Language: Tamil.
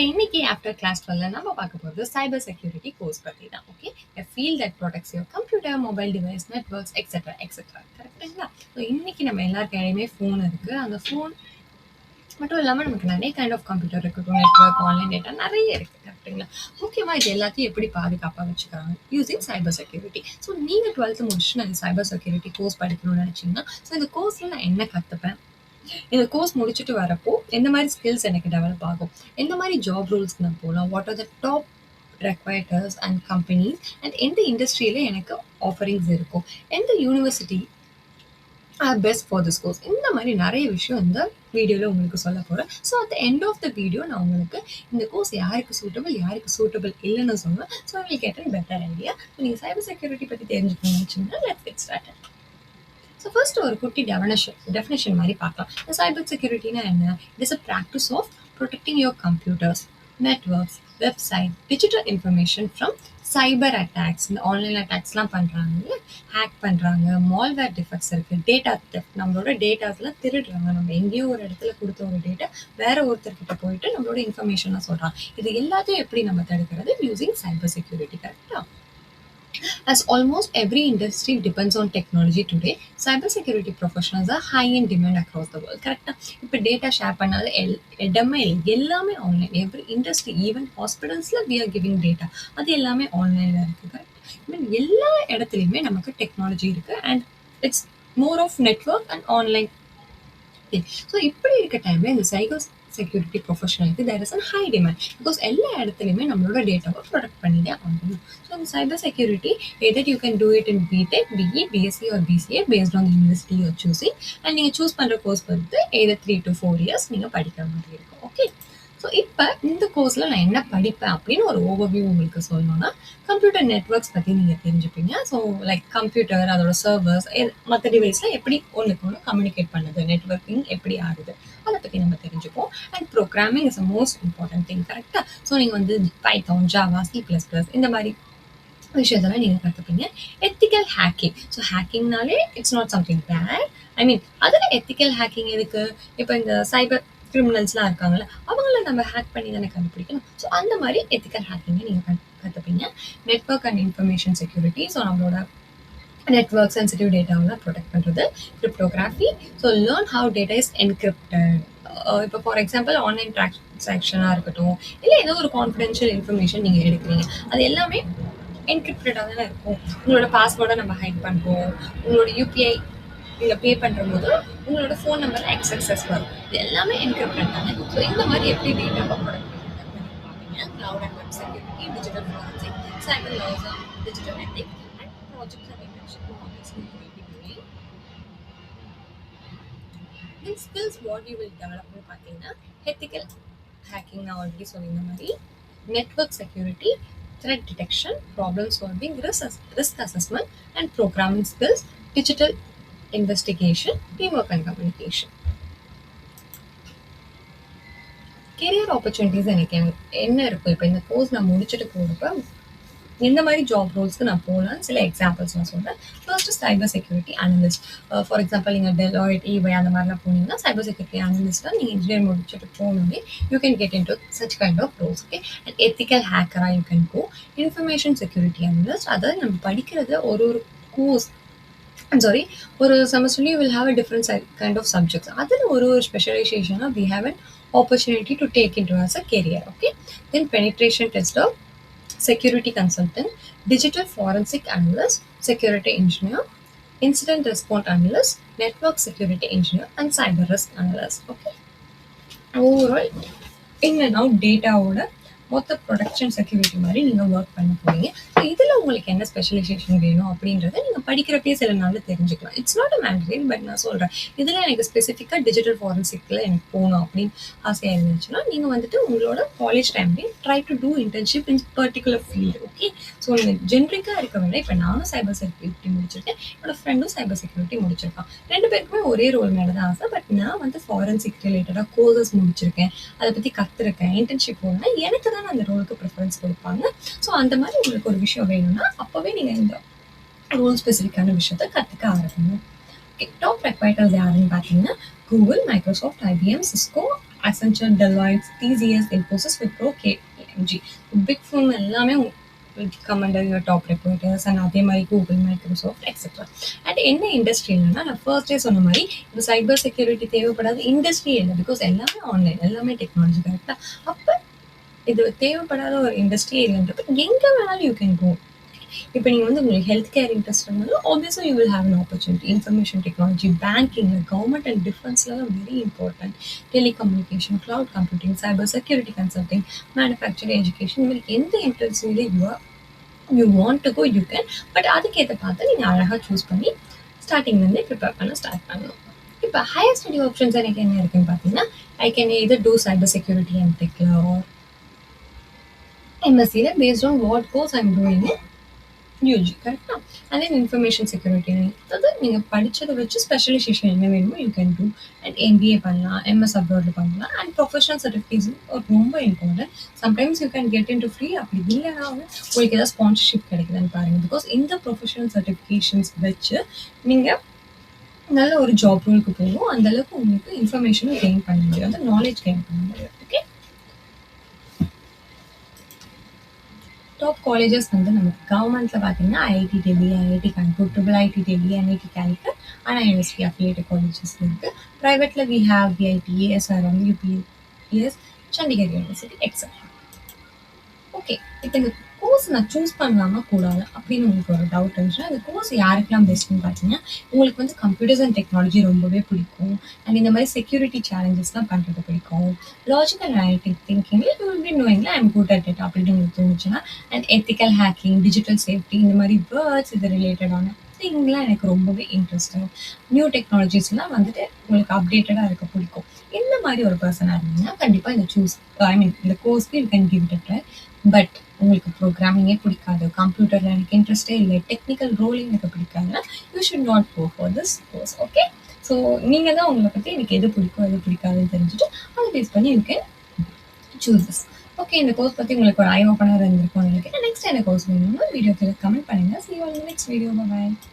இன்னைக்கு ஆஃப்டர் கிளாஸ் 12 நம்ம பார்க்க போகிறது சைபர் செக்யூரிட்டி கோர்ஸ் பற்றி தான். Okay, a field that protects your computer, mobile device, networks, etc. etc. கரெக்டுங்களா? ஸோ இன்னைக்கு நம்ம எல்லார் கையிலையுமே ஃபோன் இருக்குது. அந்த ஃபோன் மட்டும் இல்லாமல் நமக்கு நிறைய கைண்ட் ஆஃப் கம்ப்யூட்டர் இருக்கட்டும், நெட்ஒர்க், ஆன்லைன் டேட்டா நிறைய இருக்குது. கரெக்டுங்களா? முக்கியமாக இது எல்லாத்தையும் எப்படி பாதுகாப்பாக வச்சுக்கிறாங்க யூசிங் சைபர் செக்யூரிட்டி. ஸோ நீங்கள் 12th முடிச்சுட்டு நான் சைபர் செக்யூரிட்டி கோர்ஸ் படிக்கணும்னு நினச்சிங்கன்னா, ஸோ இந்த கோர்ஸில் நான் என்ன கற்றுப்பேன், இந்த கோர்ஸ் முடிச்சுட்டு வரப்போ எந்த மாதிரி ஸ்கில்ஸ் எனக்கு டெவலப் ஆகும், எந்த மாதிரி ஜாப் ரோல்ஸ்க்கு நான் போகலாம், what are the top recruiters and companies and எந்த இண்டஸ்ட்ரியில் எனக்கு ஆஃபரிங்ஸ் இருக்கும், எந்த university best for this course, இந்த மாதிரி நிறைய விஷயம் இந்த வீடியோவில் உங்களுக்கு சொல்ல போகிறேன். So at the end of the video நான் உங்களுக்கு இந்த கோர்ஸ் யாருக்கு சூட்டபிள் இல்லைன்னு சொல்லுவேன். So I will get a better idea. நீங்கள் சைபர் செக்யூரிட்டி பற்றி தெரிஞ்சுக்கணும்னு நினச்சிங்கன்னா let's get started. So first ஒரு குட்டி டெஃபினேஷன் மாதிரி பார்க்கலாம். இந்த சைபர் செக்யூரிட்டினா என்ன? It is a practice of protecting your computers, networks, website, digital information from cyber attacks. இந்த ஆன்லைன் அட்டாக்ஸ்லாம் பண்ணுறாங்க, ஹேக் பண்ணுறாங்க, மால்வேர் டிஃபெக்ட்ஸ் இருக்குது, டேட்டா தெஃப்ட், நம்மளோட டேட்டாஸ்லாம் திருடுறாங்க. நம்ம எங்கேயோ ஒரு இடத்துல கொடுத்த ஒரு டேட்டா வேற ஒருத்தர்கிட்ட போயிட்டு நம்மளோட இன்ஃபர்மேஷனாக சொல்கிறாங்க. இது எல்லாத்தையும் எப்படி நம்ம தடுக்கிறது? Using cyber security. கரெக்டாக? As almost every industry depends on technology today, cybersecurity professionals are high in demand across the world. கரெக்டாக? இப்போ டேட்டா ஷேர் பண்ணாத இடமே இல்லை, எல்லாமே ஆன்லைன். எவ்ரி இண்டஸ்ட்ரி, ஈவன் ஹாஸ்பிட்டல்ஸில் வி ஆர் கிவிங் டேட்டா, அது எல்லாமே ஆன்லைனில் இருக்குது. கரெக்ட்? மீன் எல்லா இடத்துலையுமே நமக்கு டெக்னாலஜி இருக்குது and it's more of network and online. So இப்படி இருக்க டைமில் இந்த சைபர் செக்யூரிட்டி ப்ரொஃபஷனலுக்கு there is a high demand. Because எல்லா இடத்துலையுமே நம்மளோட டேட்டாவை ப்ரொடெக்ட் பண்ணிட்டே ஆகணும். ஸோ இந்த cyber security either you can do it in BTech, BE, BSc or BCA based on university you are choosing. And நீங்கள் சூஸ் பண்ணுற கோர்ஸ் பொறுத்து எதர் 3 to 4 years நீங்கள் படிக்கிற மாதிரி இருக்கும். ஓகே, ஸோ இப்போ இந்த கோர்ஸில் நான் என்ன படிப்பேன் அப்படின்னு ஒரு ஓவர்வியூ உங்களுக்கு சொல்லணும்னா, கம்ப்யூட்டர் நெட்ஒர்க்ஸ் பற்றி நீங்கள் தெரிஞ்சுப்பீங்க. ஸோ லைக் கம்ப்யூட்டர், அதோட சர்வர்ஸ், மற்ற டிவைஸில் எப்படி ஒன்றுக்கு ஒன்று கம்யூனிகேட் பண்ணுது, நெட்ஒர்க்கிங் எப்படி ஆகுது, அதை பற்றி நம்ம தெரிஞ்சுப்போம். And programming is a most important thing. கரெக்டாக? ஸோ நீங்கள் வந்து பைத்தான், ஜாவா, C++, இந்த மாதிரி விஷயத்தெல்லாம் நீங்கள் கற்றுப்பீங்க. Ethical hacking. ஸோ ஹேக்கிங்னாலே it's not something bad. I mean அதில் எத்திக்கல் ஹேக்கிங் எதுக்கு? இப்போ இந்த சைபர் கிரிமினல்ஸ்லாம் இருக்காங்கல்ல, அவங்கள நம்ம ஹேக் பண்ணி தானே கண்டுபிடிக்கணும். ஸோ அந்த மாதிரி எத்திக்கல் ஹேக்கிங்கை நீங்கள் கற்றுப்பீங்க. Network and information security. So நம்மளோட நெட்ஒர்க் சென்சிட்டிவ் டேட்டாவெலாம் ப்ரொடெக்ட் பண்ணுறது. Cryptography. So learn how data is encrypted. இப்போ ஃபார் எக்ஸாம்பிள் ஆன்லைன் டிரான்சாக்ஷனாக இருக்கட்டும், இல்லை ஏதோ ஒரு கான்ஃபிடென்ஷியல் இன்ஃபர்மேஷன் நீங்கள் எடுக்கிறீங்க, அது எல்லாமே என்கிரிப்டடாக தானே இருக்கும். உங்களோட பாஸ்வேர்டை நம்ம ஹைட் பண்ணுறோம். உங்களோட யூபிஐ நீங்கள் பே பண்ணுற போது உங்களோட ஃபோன் நம்பரில் எக்ஸ்எக்ஸஸ் வரும். இது எல்லாமே என்கிரிப்டட் தானே. ஸோ இந்த மாதிரி எப்படி டேட்டாவை ப்ரொடெக்ட் பண்ணுறது பார்ப்பீங்க. Cloud and web security, digital forensic, cyber laws, digital ethic and projects and internship. These skills what you will develop பார்த்தீங்கன்னா, ethical hacking நான் ஆல்ரெடி சொல்லியிருந்த மாதிரி, network security, threat detection, problem solving, risk assessment and programming skills, digital investigation, teamwork and communication. Career opportunities எனக்கு என்ன இருக்கும்? இப்போ இந்த கோர்ஸ் நான் முடிச்சுட்டு போகிறப்ப எந்த மாதிரி ஜாப் ரோல்ஸ்க்கு நான் போகலான்னு சில எக்ஸாம்பிள்ஸ் நான் சொல்கிறேன். First cyber security analyst. For example நீங்கள் டெலாய்ட், EY அந்த மாதிரிலாம் போனீங்கன்னா சைபர் செக்யூரிட்டி அனலிஸ்ட்டாக நீங்கள் இன்ஜினியர் முடிச்சுட்டு போகணுமே you can get into such kind of roles. Okay, and ethical ஹேக்கராக you can go. Information security analyst, அதாவது நம்ம படிக்கிறது ஒரு கோர்ஸ் ஒரு செமஸ்டர்லேயும் will have a different kind of subjects. அதில் ஒரு ஸ்பெஷலைசேஷனாக we have an opportunity to take into as a career. Okay, then penetration tester, security consultant, digital forensic analyst, security engineer, incident response analyst, network security engineer and cyber risk analyst. Okay, overall in and out data ஓட மொத்த ப்ரொடக்ஷன் செக்யூரிட்டி மாதிரி நீங்கள் ஒர்க் பண்ண போகிறீங்க. ஸோ இதில் உங்களுக்கு என்ன ஸ்பெஷலைசேஷன் வேணும் அப்படின்றத நீங்கள் படிக்கிறப்பே சில நாள் தெரிஞ்சுக்கலாம். இட்ஸ் நாட் அ மேண்டரி, பட் நான் சொல்கிறேன் இதில் எனக்கு ஸ்பெசிஃபிக்காக டிஜிட்டல் ஃபாரன்சிக்கில் எனக்கு போகணும் அப்படின்னு ஆசையாக இருந்துச்சுன்னா நீங்கள் வந்துட்டு உங்களோட காலேஜ் டைம்லேயே try to do internship in particular field. Okay, so நீங்கள் ஜென்ரிக்காக இருக்க வேண்டாம். இப்போ நானும் சைபர் செக்யூரிட்டி முடிச்சிருக்கேன், என்னோட ஃப்ரெண்டும் சைபர் செக்யூரிட்டி முடிச்சிருக்கான். 2 பேருக்குமே ஒரே ரோல் மேலே தான் ஆசை. பட் நான் வந்து ஃபாரன்சிக் ரிலேட்டடாக கோர்சஸ் முடிச்சிருக்கேன், அதை பற்றி கற்றுருக்கேன், இன்டர்ன்ஷிப் போகணும்னா எனக்கு தான் அந்த ரோலுக்கு ப்ரிஃபரன்ஸ் கொடுப்பாங்க. ஸோ அந்த மாதிரி உங்களுக்கு ஒரு விஷயம் வேணும்னா அப்போவே நீங்கள் இந்த ரோல் ஸ்பெசிஃபிக்கான விஷயத்த கற்றுக்க ஆரம்பிக்கணும். ஓகே, டாப் ரெக்வயர்டர்ஸ் யாருன்னு பார்த்தீங்கன்னா Google, Microsoft, IBM, Cisco, Accenture, Deloitte, TCS, Infosys, Wipro, KPMG. Big firm எல்லாமே will come under your top recruiters and அதே மாதிரி கூகுள், மைக்ரோசாஃப்ட் எக்ஸெட்ரா. அண்ட் என்ன இண்டஸ்ட்ரியிலனா நான் ஃபர்ஸ்டே சொன்ன மாதிரி இப்போ சைபர் செக்யூரிட்டி தேவைப்படாத இண்டஸ்ட்ரி இல்லை. பிகாஸ் எல்லாமே ஆன்லைன், எல்லாமே டெக்னாலஜி கரெக்டாக. அப்போ இது தேவைப்படாத ஒரு இண்டஸ்ட்ரியே இல்லைன்றப்ப எங்கே வேணாலும் யூ கேன் கோ. இப்போ நீங்கள் வந்து உங்களுக்கு ஹெல்த் கேர் இன்ட்ரெஸ்ட் இருந்தாலும் ஆப்வியஸாக you will have an opportunity. Information technology, banking, government and டிஃபென்ஸ்லாம் very important. Telecommunication, cloud computing, cyber security consulting, manufacturing, education, உங்களுக்கு எந்த இன்ட்ரெஸ்ட்லேயே you want to go you can. But அதுக்கேற்ற பார்த்து நீங்கள் அழகாக சூஸ் பண்ணி ஸ்டார்டிங்லேருந்து ப்ரிப்பேர் பண்ண ஸ்டார்ட் பண்ணணும். இப்போ ஹையர் ஸ்டடி ஆப்ஷன்ஸ் எனக்கு என்ன இருக்குன்னு பார்த்தீங்கன்னா, I can either do cyber security and டெக்ல or MSc based on what course I'm doing in UG, கரெக்டா? அண்ட் தென் இன்ஃபர்மேஷன் செக்யூரிட்டி, அதாவது நீங்கள் படித்ததை வச்சு ஸ்பெஷலைசேஷன் என்ன வேணுமோ you can two. And MBA பண்ணலாம், MS அப்ராடில் பண்ணலாம். அண்ட் ப்ரொஃபஷனல் சர்டிஃபிகேட்ஸ் ரொம்ப important. Sometimes you can get in to free. அப்படி இல்லைனா உங்களுக்கு ஏதாவது ஸ்பான்சர்ஷிப் கிடைக்குதுன்னு பாருங்கள். பிகாஸ் இந்த ப்ரொஃபஷனல் சர்டிஃபிகேஷன்ஸ் வச்சு நீங்கள் நல்ல ஒரு ஜாப் ரோலுக்கு போகும். அந்தளவுக்கு உங்களுக்கு இன்ஃபர்மேஷனும் கெயின் பண்ண முடியும், அந்த நாலேஜ் கெயின் பண்ண முடியும். ஓகே, டாப் காலேஜஸ் வந்து நமக்கு கவர்மெண்ட்டில் பார்த்தீங்கன்னா IIT Delhi, IIT Kanpur, IIT Delhi, NIT Calicut, ஆனால் யூனிவர்சிட்டி அஃபிலியேட்டட் காலேஜஸ் இருக்குது. ப்ரைவேட்டில் we have VIT, SRM, UPS, Chandigarh university etcetera. Okay, இப்போ இந்த கோர்ஸ் நான் சூஸ் பண்ணலாமா கூடாது அப்படின்னு உங்களுக்கு ஒரு டவுட் இருந்துச்சுன்னா, அந்த கோர்ஸ் யாருக்கெல்லாம் பெஸ்ட்னு பார்த்தீங்கன்னா, உங்களுக்கு வந்து கம்ப்யூட்டர்ஸ் அண்ட் டெக்னாலஜி ரொம்பவே பிடிக்கும். அண்ட் இந்த மாதிரி செக்யூரிட்டி சேலஞ்சஸ்லாம் பண்ணுறது பிடிக்கும். லாஜிக்கல் அனலிட்டிக் திங்கிங்கில் யூ வில் பி நோயிங்ல ஐம் குட் அட் இட் அப்படின்னு உங்களுக்கு தோணுச்சுன்னா. And ethical hacking, digital safety, இந்த மாதிரி வேர்ட்ஸ் இது ரிலேட்டடான திங்லாம் எனக்கு ரொம்பவே இன்ட்ரெஸ்டிங். நியூ டெக்னாலஜிஸ்லாம் வந்துட்டு உங்களுக்கு அப்டேட்டடாக இருக்க பிடிக்கும். இந்த மாதிரி ஒரு பர்சனாக இருந்தீங்கன்னா கண்டிப்பாக இந்த கோர்ஸ்க்கு you can give it try. But உங்களுக்கு ப்ரோக்ராமிங்கே பிடிக்காது, கம்ப்யூட்டரில் எனக்கு இன்ட்ரெஸ்டே இல்லை, டெக்னிக்கல் ரோலிங் எனக்கு பிடிக்காதுன்னா you should not go for this course. Okay, so நீங்கள் தான் உங்களை பற்றி எனக்கு எது பிடிக்கும் எது பிடிக்காதுன்னு தெரிஞ்சுட்டு அதை பேஸ் பண்ணி you can choose this. Okay, இந்த கோர்ஸ் பற்றி உங்களுக்கு ஒரு ஐ ஓப்பனர் இருந்திருக்கும்னு நினைக்கிறேன். நெக்ஸ்ட் என்ன கோர்ஸ் வேணும்னு வீடியோக்கு கமெண்ட் பண்ணுங்கள். See you all in the next video. Bye bye.